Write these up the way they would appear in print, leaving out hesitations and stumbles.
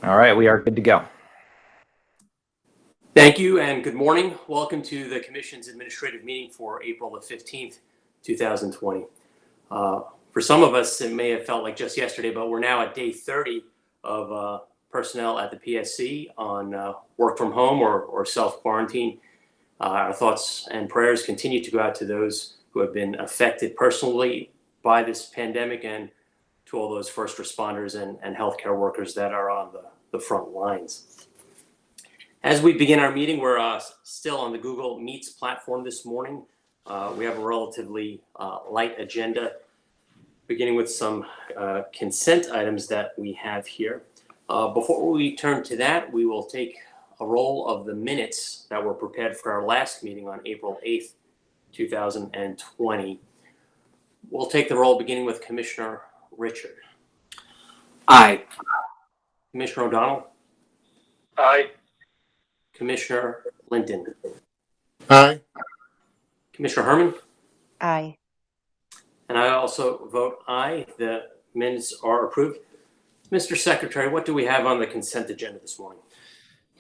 All right, we are good to go. Thank you and good morning. Welcome to the Commission's administrative meeting for April the 15th, 2020. For some of us, it may have felt like just yesterday, but we're now at day 30 of personnel at the PSC on work from home or self-quarantine. Our thoughts and prayers continue to go out to those who have been affected personally by this pandemic and to all those first responders and healthcare workers that are on the front lines. As we begin our meeting, we're still on the Google Meets platform this morning. We have a relatively light agenda, beginning with some consent items that we have here. Before we turn to that, we will take a roll of the minutes that were prepared for our last meeting on April 8th, 2020. We'll take the roll beginning with Commissioner Richard. Aye. Commissioner O'Donnell. Aye. Commissioner Linton. Aye. Commissioner Herman. Aye. And I also vote aye. The minutes are approved. Mr. Secretary, what do we have on the consent agenda this morning?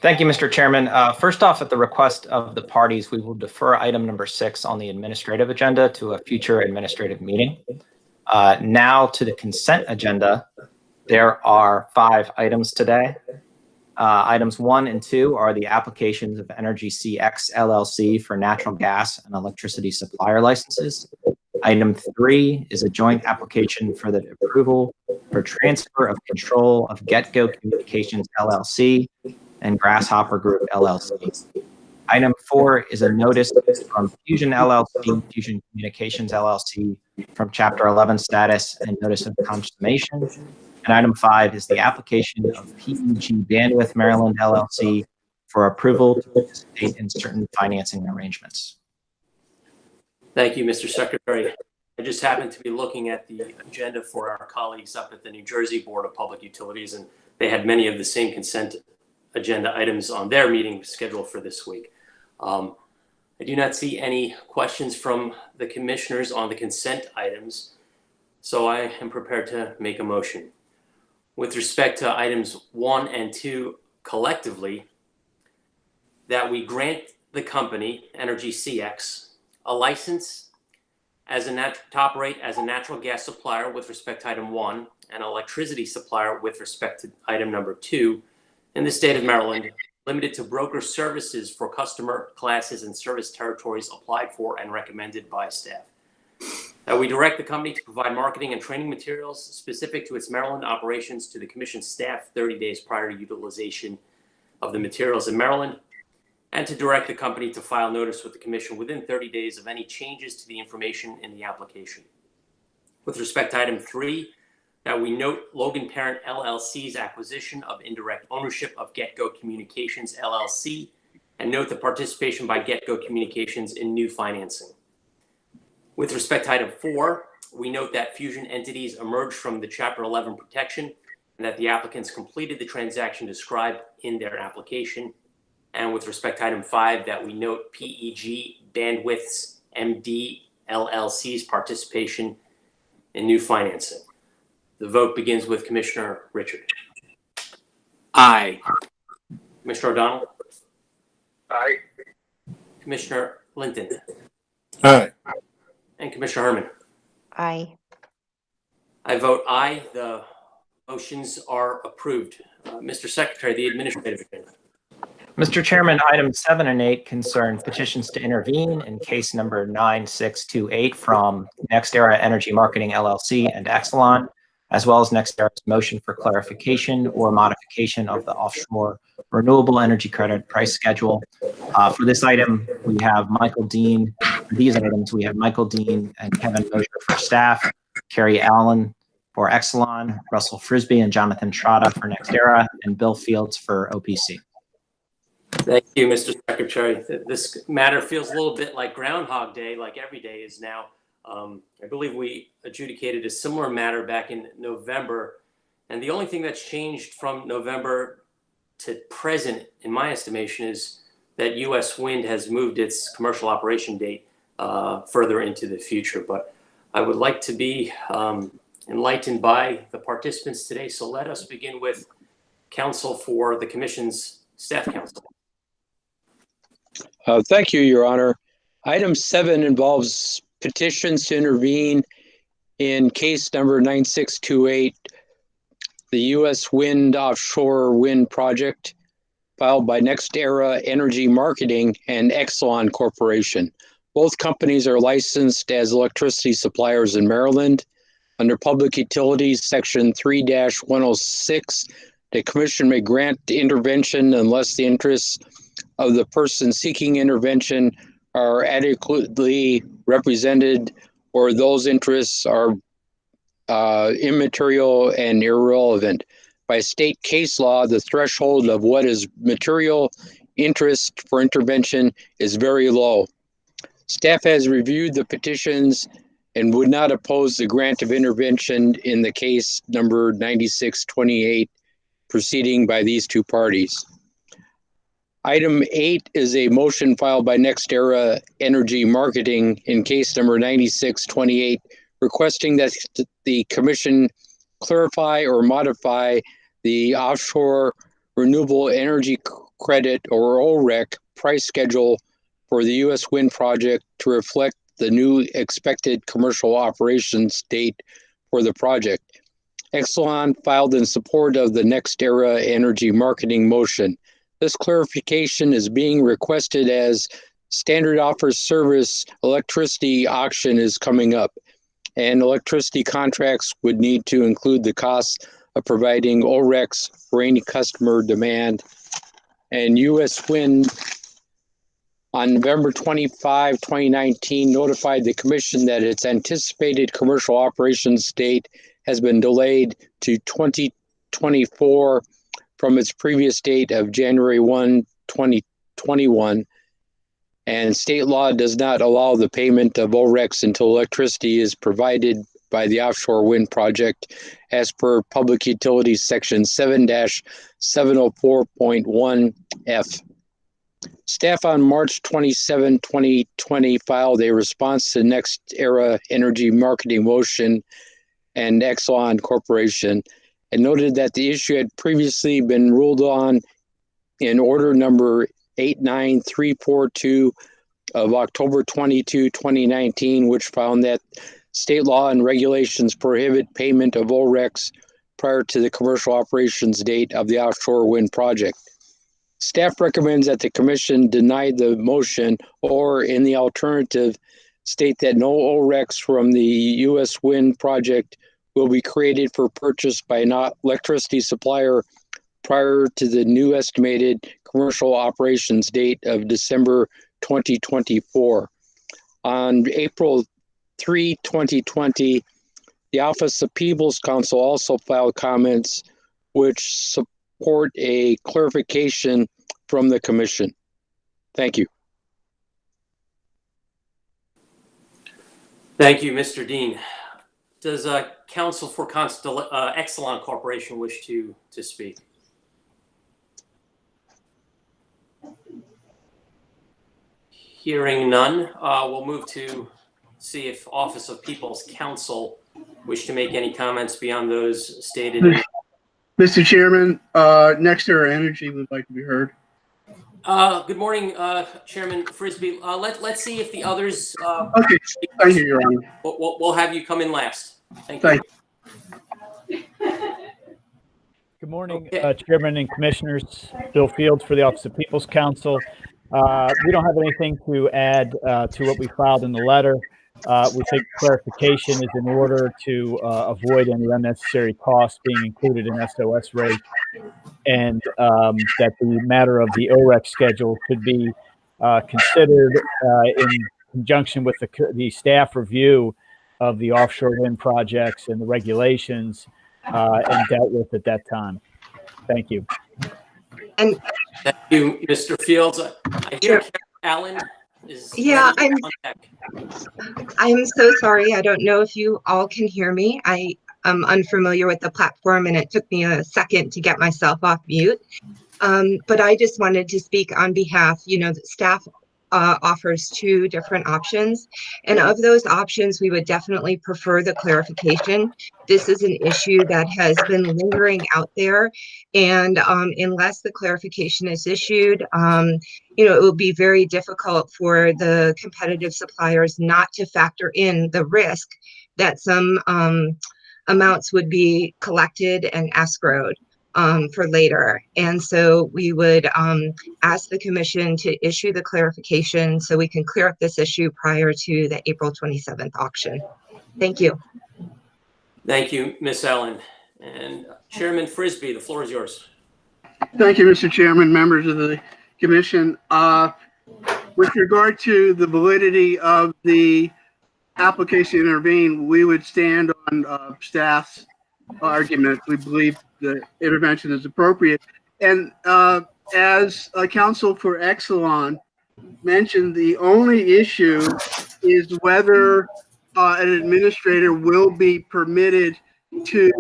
Thank you, Mr. Chairman. First off, at the request of the parties, we will defer item number 6 on the administrative agenda to a future administrative meeting. Now to the consent agenda, there are 5 items today. Items 1 and 2 are the applications of Energy CX LLC for natural gas and electricity supplier licenses. Item 3 is a joint application for the approval for transfer of control of GetGo Communications LLC and Grasshopper Group LLC. Item 4 is a notice from Fusion LLC, Fusion Communications LLC, from Chapter 11 status and notice of consummation. And item 5 is the application of PEG Bandwidth Maryland LLC for approval to participate in certain financing arrangements. Thank you, Mr. Secretary. I just happened to be looking at the agenda for our colleagues up at the New Jersey Board of Public Utilities, and they had many of the same consent agenda items on their meeting scheduled for this week. I do not see any questions from the commissioners on the consent items, so I am prepared to make a motion. With respect to items 1 and 2 collectively, that we grant the company, Energy CX, a license as to operate as a natural gas supplier with respect to item 1 and electricity supplier with respect to item number 2 in the state of Maryland, limited to broker services for customer classes and service territories applied for and recommended by staff. That we direct the company to provide marketing and training materials specific to its Maryland operations to the Commission staff 30 days prior to utilization of the materials in Maryland, and to direct the company to file notice with the Commission within 30 days of any changes to the information in the application. With respect to item 3, that we note Logan Parent LLC's acquisition of indirect ownership of GetGo Communications LLC, and note the participation by GetGo Communications in new financing. With respect to item 4, we note that Fusion entities emerged from the Chapter 11 protection and that the applicants completed the transaction described in their application. And with respect to item 5, that we note PEG Bandwidth's MD LLC's participation in new financing. The vote begins with Commissioner Richard. Aye. Commissioner O'Donnell. Aye. Commissioner Linton. Aye. And Commissioner Herman. Aye. I vote aye. The motions are approved. Mr. Secretary, the administrative agenda. Mr. Chairman, items 7 and 8 concern petitions to intervene in case number 9628 from NextEra Energy Marketing LLC and Exelon, as well as NextEra's motion for clarification or modification of the offshore renewable energy credit price schedule. For this item, we have Michael Dean. For these items, we have Michael Dean and Kevin Mosher for staff, Carrie Allen for Exelon, Russell Frisbee and Jonathan Trotta for NextEra, and Bill Fields for OPC. Thank you, Mr. Secretary. This matter feels a little bit like Groundhog Day, like every day is now. I believe we adjudicated a similar matter back in November, and the only thing that's changed from November to present, in my estimation, is that U.S. Wind has moved its commercial operation date further into the future. But I would like to be enlightened by the participants today, so let us begin with counsel for the commission's staff counsel. Thank you, Your Honor. Item 7 involves petitions to intervene in case number 9628, the U.S. Wind Offshore Wind Project, filed by NextEra Energy Marketing and Exelon Corporation. Both companies are licensed as electricity suppliers in Maryland. Under Public Utilities Section 3-106, the Commission may grant intervention unless the interests of the person seeking intervention are adequately represented or those interests are immaterial and irrelevant. By state case law, the threshold of what is material interest for intervention is very low. Staff has reviewed the petitions and would not oppose the grant of intervention in the case number 9628 proceeding by these two parties. Item 8 is a motion filed by NextEra Energy Marketing in case number 9628, requesting that the Commission clarify or modify the Offshore Renewable Energy Credit, or OREC, price schedule for the U.S. wind project to reflect the new expected commercial operations date for the project. Exelon filed in support of the NextEra Energy Marketing motion. This clarification is being requested as standard offer service electricity auction is coming up, and electricity contracts would need to include the costs of providing ORECs for any customer demand. And U.S. Wind, on November 25, 2019, notified the Commission that its anticipated commercial operations date has been delayed to 2024 from its previous date of January 1, 2021. And state law does not allow the payment of ORECs until electricity is provided by the offshore wind project as per Public Utilities Section 7-704.1F. Staff on March 27, 2020 filed a response to NextEra Energy Marketing motion and Exelon Corporation and noted that the issue had previously been ruled on in order number 89342 of October 22, 2019, which found that state law and regulations prohibit payment of ORECs prior to the commercial operations date of the offshore wind project. Staff recommends that the Commission deny the motion or, in the alternative, state that no ORECs from the U.S. wind project will be created for purchase by an electricity supplier prior to the new estimated commercial operations date of December 2024. On April 3, 2020, the Office of People's Counsel also filed comments which support a clarification from the Commission. Thank you. Thank you, Mr. Dean. Does counsel for Exelon Corporation wish to speak? Hearing none, we'll move to see if Office of People's Counsel wish to make any comments beyond those stated. Mr. Chairman, NextEra Energy would like to be heard. Good morning, Chairman Frisbee. Let's see if the others. Okay, thank you, Your Honor. We'll have you come in last. Thank you. Good morning, Okay. Chairman and Commissioners. Bill Fields for the Office of People's Counsel. We don't have anything to add to what we filed in the letter. We think clarification is in order to avoid any unnecessary costs being included in SOS rate, and that the matter of the OREC schedule could be considered in conjunction with the staff review of the offshore wind projects and the regulations and dealt with at that time. Thank you. And Thank you, Mr. Fields. I hear Alan is. Yeah, ready to contact. I'm so sorry. I don't know if you all can hear me. I am unfamiliar with the platform and it took me a second to get myself off mute. But I just wanted to speak on behalf, the staff offers two different options. And of those options, we would definitely prefer the clarification. This is an issue that has been lingering out there. And unless the clarification is issued, it will be very difficult for the competitive suppliers not to factor in the risk that some amounts would be collected and escrowed for later. And so we would ask the commission to issue the clarification so we can clear up this issue prior to the April 27th auction. Thank you. Thank you, Ms. Ellen. And Chairman Frisbee, the floor is yours. Thank you, Mr. Chairman, members of the commission. With regard to the validity of the application to intervene, we would stand on staff's argument. We believe the intervention is appropriate. And as counsel for Exelon mentioned, the only issue is whether an administrator will be permitted to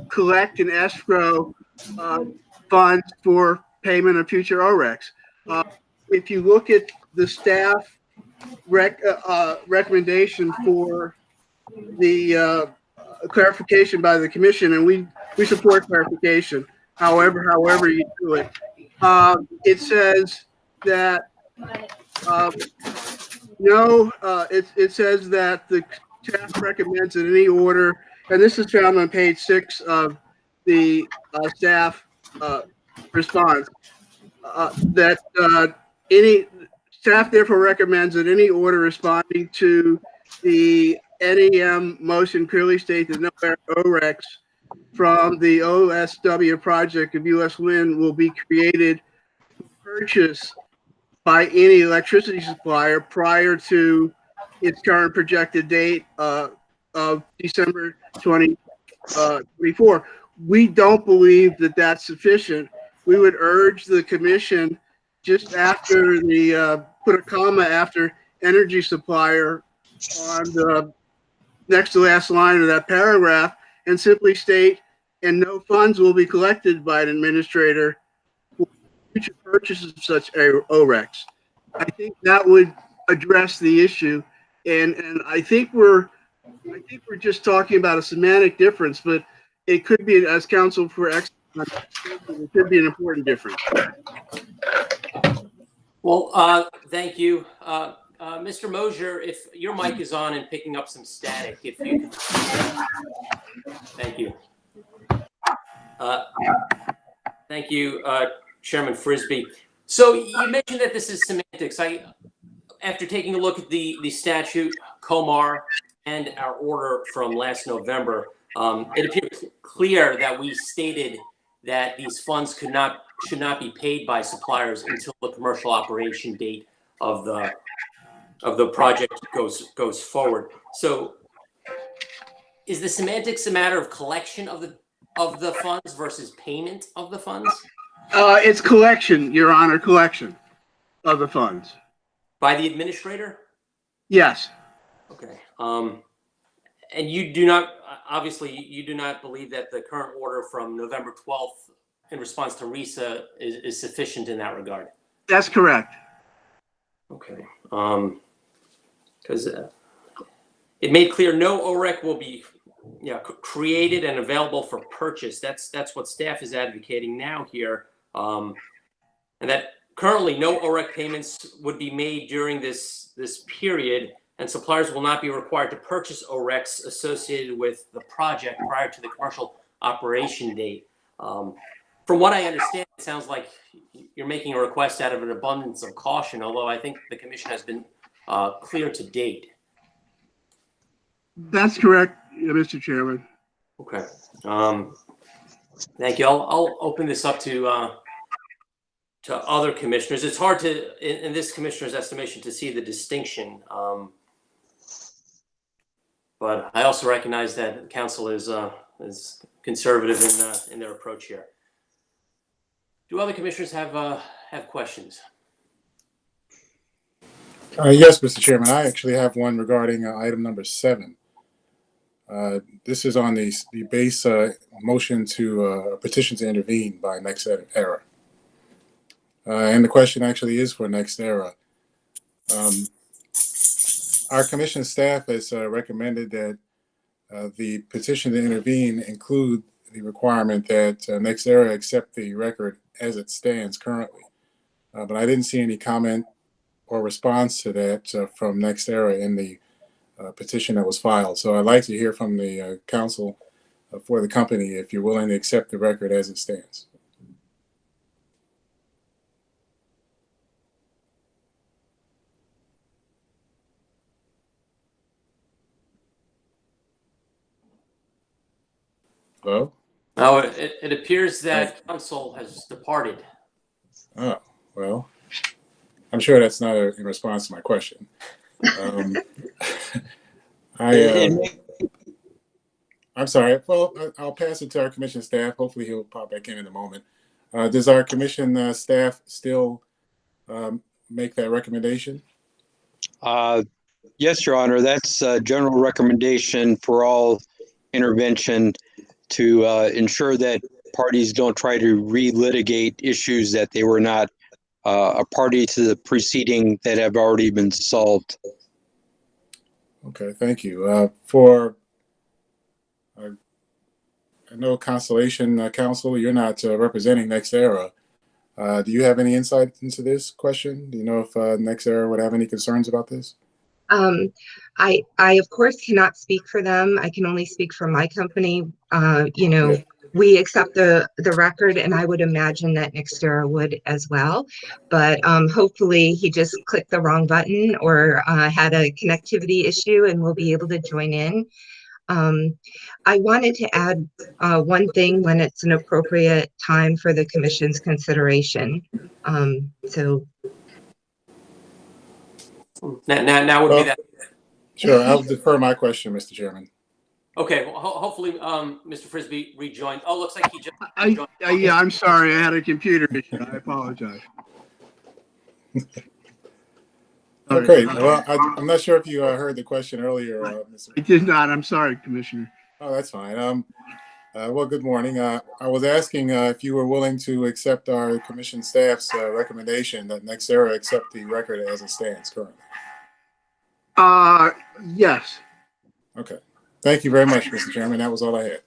collect and escrow funds for payment of future ORECs. If you look at the staff recommendation for the clarification by the commission, and we support clarification, however you do it. It says that it says that the staff recommends that any order, and this is found on page 6 of the staff response, that any staff therefore recommends that any order responding to the NEM motion clearly state that no ORECs from the OSW project of US Wind will be created for purchase by any electricity supplier prior to its current projected date of December 2024. We don't believe that that's sufficient. We would urge the commission just after the put a comma after energy supplier on the next to last line of that paragraph and simply state, and no funds will be collected by an administrator for future purchases of such ORECs. I think that would address the issue, and I think we're just talking about a semantic difference, but it could be, as counsel for X, it could be an important difference. Well, thank you. Mr. Mosier, if your mic is on and picking up some static, if you could. Thank you. Thank you, Chairman Frisbee. So you mentioned that this is semantics. After taking a look at the statute, COMAR, and our order from last November, it appears clear that we stated that these funds should not be paid by suppliers until the commercial operation date of the project goes forward. So is the semantics a matter of collection of the funds versus payment of the funds? It's collection, Your Honor, collection of the funds. By the administrator? Yes. Okay. And you do not, obviously, you do not believe that the current order from November 12th in response to RISA is sufficient in that regard? That's correct. Okay. Because it made clear no OREC will be created and available for purchase. That's what staff is advocating now here. And that currently no OREC payments would be made during this period, and suppliers will not be required to purchase ORECs associated with the project prior to the commercial operation date. From what I understand, it sounds like you're making a request out of an abundance of caution, although I think the commission has been clear to date. That's correct, Mr. Chairman. Okay. Thank you. I'll open this up to other commissioners. It's hard to, in this commissioner's estimation, to see the distinction. But I also recognize that council is conservative in their approach here. Do other commissioners have questions? Yes, Mr. Chairman. I actually have one regarding item number 7. This is on the base motion to petition to intervene by NextEra. And the question actually is for NextEra. Our commission staff has recommended that the petition to intervene include the requirement that NextEra accept the record as it stands currently. But I didn't see any comment or response to that from NextEra in the petition that was filed. So I'd like to hear from the counsel for the company if you're willing to accept the record as it stands. Hello? Oh, it appears that counsel has departed. Oh, well, I'm sure that's not in response to my question. I'm sorry. Well, I'll pass it to our commission staff. Hopefully he'll pop back in a moment. Does our commission staff still make that recommendation? Yes, Your Honor, that's a general recommendation for all intervention to ensure that parties don't try to relitigate issues that they were not a party to the proceeding that have already been solved. Okay, thank you. For I know Constellation Counsel, you're not representing NextEra. Do you have any insight into this question? Do you know if NextEra would have any concerns about this? I of course cannot speak for them. I can only speak for my company. You know, we accept the record, and I would imagine that NextEra would as well. But hopefully he just clicked the wrong button or had a connectivity issue and will be able to join in. I wanted to add one thing when it's an appropriate time for the commission's consideration. Now would be that. Sure, I'll defer my question, Mr. Chairman. Okay, well, hopefully, Mr. Frisbee rejoined. Oh, looks like he just rejoined. Yeah, I'm sorry. I had a computer issue. I apologize. Okay, well, I'm not sure if you heard the question earlier, Mr. I did not. I'm sorry, Commissioner. Oh, that's fine. Well, good morning. I was asking if you were willing to accept our commission staff's recommendation that NextEra accept the record as it stands currently. Yes. Okay. Thank you very much, Mr. Chairman. That was all I had.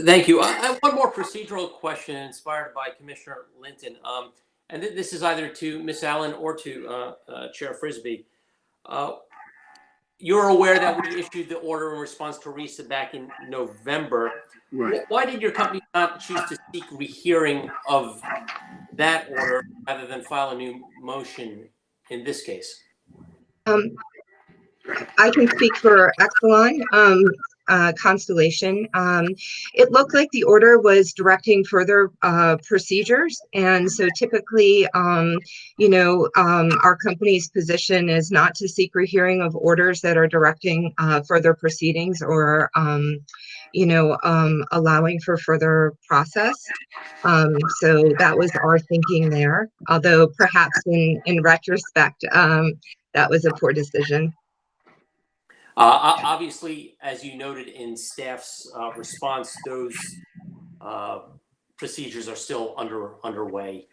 Thank you. I have one more procedural question inspired by Commissioner Linton. And this is either to Ms. Allen or to Chair Frisbee. You're aware that we issued the order in response to RISA back in November. Right. Why did your company not choose to seek rehearing of that order rather than file a new motion in this case? I can speak for Exelon Constellation. It looked like the order was directing further procedures, and so typically, you know, our company's position is not to seek rehearing of orders that are directing further proceedings or, you know, allowing for further process. So that was our thinking there. Although perhaps in retrospect, that was a poor decision. Obviously, as you noted in staff's response, those procedures are still underway.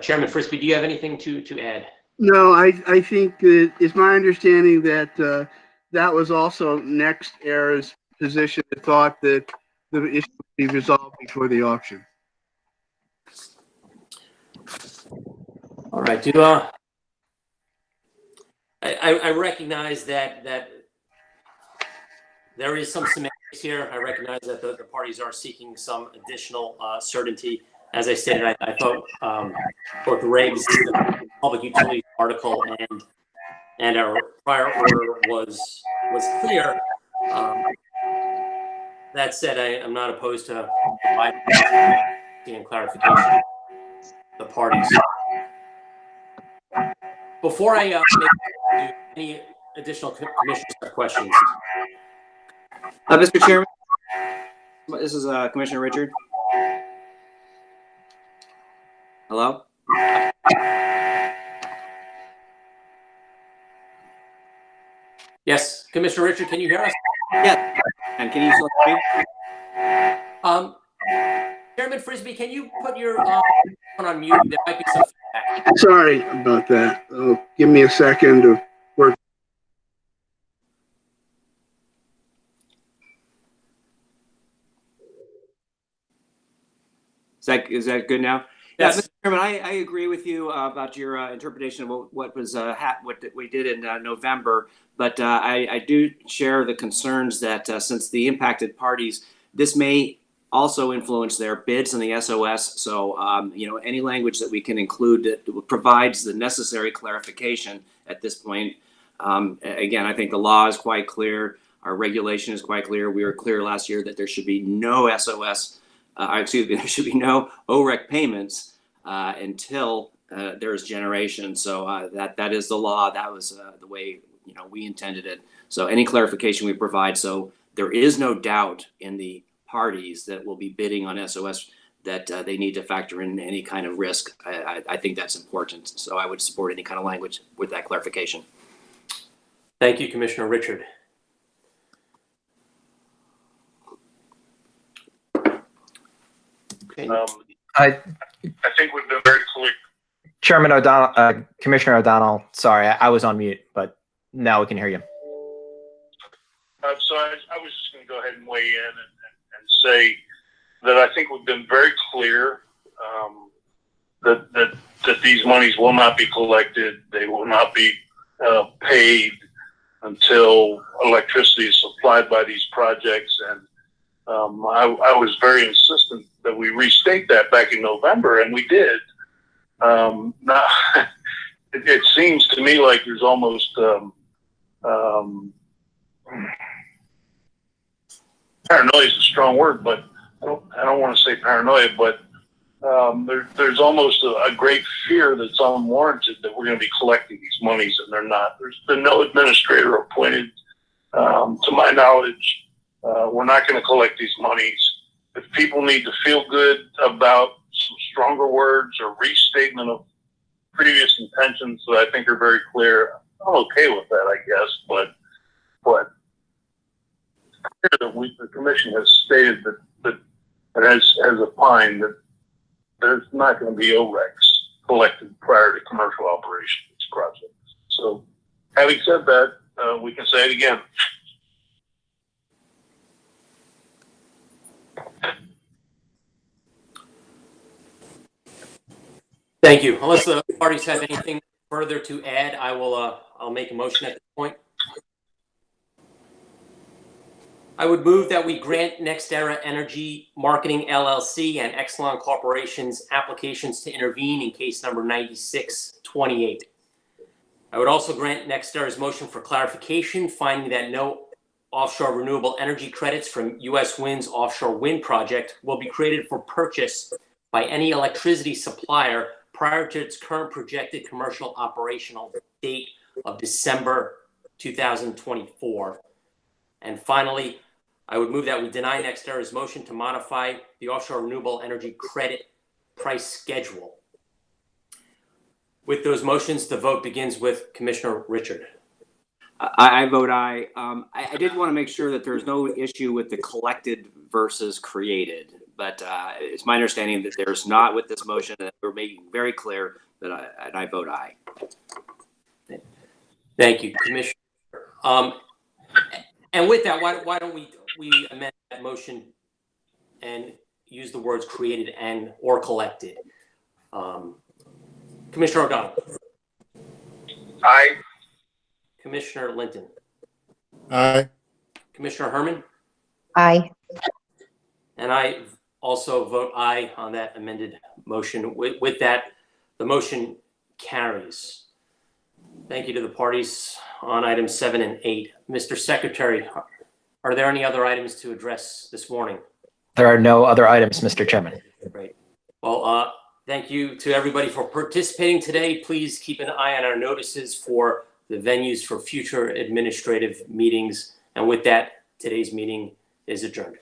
Chairman Frisbee, do you have anything to add? No, I think it's my understanding that that was also NextEra's position, that thought that the issue would be resolved before the auction. All right. I recognize that there is some semantics here. I recognize that the parties are seeking some additional certainty. As I stated, I thought both regs, the public utilities article, and our prior order was clear. That said, I'm not opposed to providing clarification the parties. Before I make any additional commissioner questions. Mr. Chairman, this is Commissioner Richard. Hello? Yes, Commissioner Richard, can you hear us? Yeah. And can you still hear me? Chairman Frisbee, can you put your on mute. There might be some feedback. Sorry about that. Give me a second to work. Is that good now? Yes. Yeah, Mr. Chairman, I agree with you about your interpretation of what was what we did in November, but I do share the concerns that since the impacted parties, this may also influence their bids on the SOS. So, any language that we can include that provides the necessary clarification at this point. Again, I think the law is quite clear. Our regulation is quite clear. We were clear last year that there should be no SOS. There should be no OREC payments until there is generation. So that is the law. That was the way we intended it. So any clarification we provide, so there is no doubt in the parties that will be bidding on SOS that they need to factor in any kind of risk. I think that's important. So I would support any kind of language with that clarification. Thank you, Commissioner Richard. I think we've been very clear. Chairman O'Donnell, Commissioner O'Donnell, sorry, I was on mute, but now we can hear you. So I was just going to go ahead and weigh in and say that I think we've been very clear that these monies will not be collected. They will not be paid until electricity is supplied by these projects. And I was very insistent that we restate that back in November, and we did. Now, it seems to me like there's almost paranoia is a strong word, but I don't want to say paranoia, but there's almost a great fear that's unwarranted that we're going to be collecting these monies, and they're not. There's been no administrator appointed, to my knowledge. We're not going to collect these monies. If people need to feel good about some stronger words or restatement of previous intentions that I think are very clear, I'm okay with that, I guess. But it's clear that the commission has stated that has opined that there's not going to be ORECs collected prior to commercial operation of this project. So, having said that, we can say it again. Thank you. Unless the parties have anything further to add, I'll make a motion at this point. I would move that we grant NextEra Energy Marketing LLC and Exelon Corporation's applications to intervene in case number 9628. I would also grant NextEra's motion for clarification, finding that no offshore renewable energy credits from U.S. Wind's offshore wind project will be created for purchase by any electricity supplier prior to its current projected commercial operational date of December 2024. And finally, I would move that we deny NextEra's motion to modify the offshore renewable energy credit price schedule. With those motions, the vote begins with Commissioner Richard. I vote aye. I did want to make sure that there's no issue with the collected versus created, but it's my understanding that there's not with this motion, and we're making very clear that I vote aye. Thank you, Commissioner. And with that, why don't we amend that motion and use the words created and or collected? Commissioner O'Donnell. Aye. Commissioner Linton. Aye. Commissioner Herman. Aye. And I also vote aye on that amended motion. With that, the motion carries. Thank you to the parties on items 7 and 8. Mr. Secretary, are there any other items to address this morning? There are no other items, Mr. Chairman. Great. Well, thank you to everybody for participating today. Please keep an eye on our notices for the venues for future administrative meetings. And with that, today's meeting is adjourned.